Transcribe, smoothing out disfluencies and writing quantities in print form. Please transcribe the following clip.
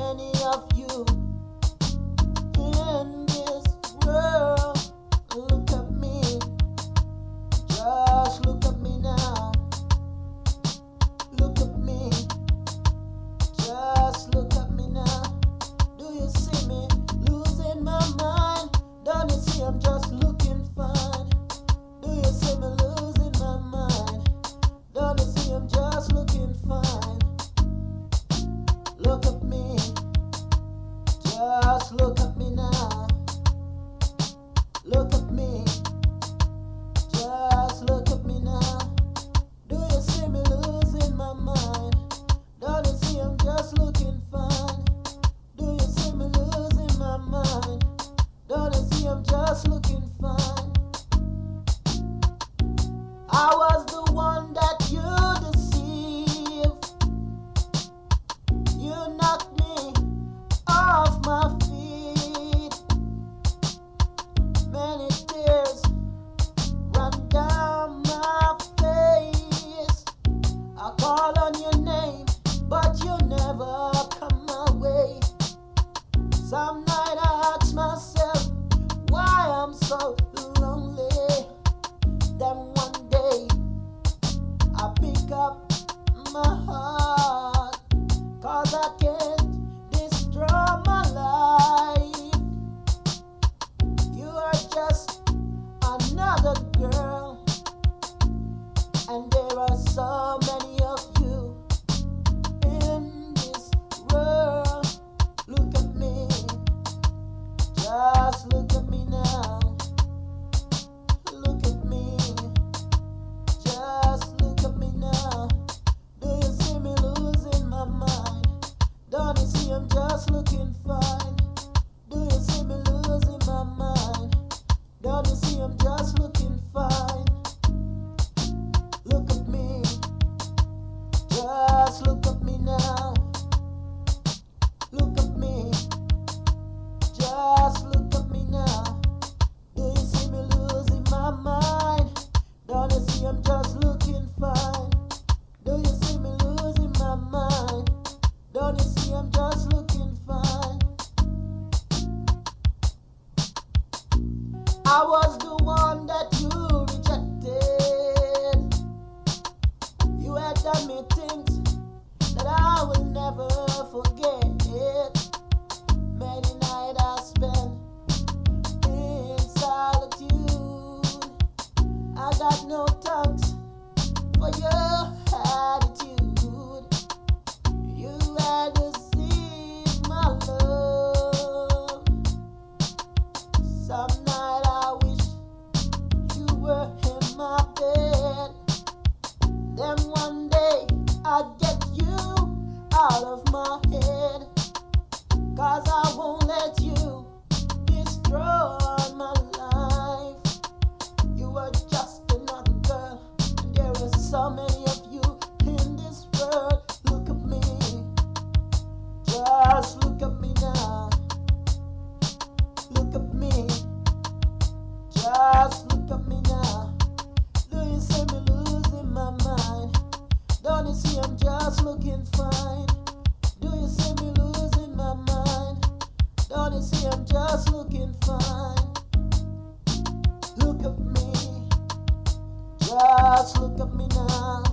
many of you in this world. Look at me, just look at me now. Look at me, just look at me now. Do you see me losing my mind? Don't you see I'm just looking fine? Do you see me losing my mind? Don't you see I'm just looking fine? Look at me, just look at me now. Look at me, just look at me now. Do you see me losing my mind? Don't you see I'm just looking fine? Do you see me losing my mind? Don't you see I'm just looking fine? I was the one that you deceived. You knocked me off my feet. Many tears run down my face. I call on your name, but you never come my way. Some night I ask myself why I'm so lonely. Then one day I pick up my heart, 'cause I can't destroy my life. You are just another girl, and there are so many of you in this world. Look at me, just look at me now. Look at me, just look at me now. Do you see me losing my mind? Don't you see I'm just looking fine? Do you see me losing my mind? Don't you see I'm just looking fine? Look at me, just look at me now. Look at me, just look at me now. Do you see me losing my mind? Don't you see I'm just looking fine? Do you see me losing my mind? Don't you see I'm just looking fine? I was the one that you rejected. You had done me things that I will never forget. Many nights I spent in solitude. I got no thanks for your attitude. You had deceived my love. Some night I wish you were in my bed. Then one day I'd get you out of my head. 'Cause I won't let you destroy my life. You are just another girl, and there are so many of you in this world. Look at me, just look at me now. Look at me, just look at me now. Do you see me losing my mind? Don't you see I'm just looking fine? Do you see me losing my mind? Don't you see I'm just looking fine? Look at me, just look at me now.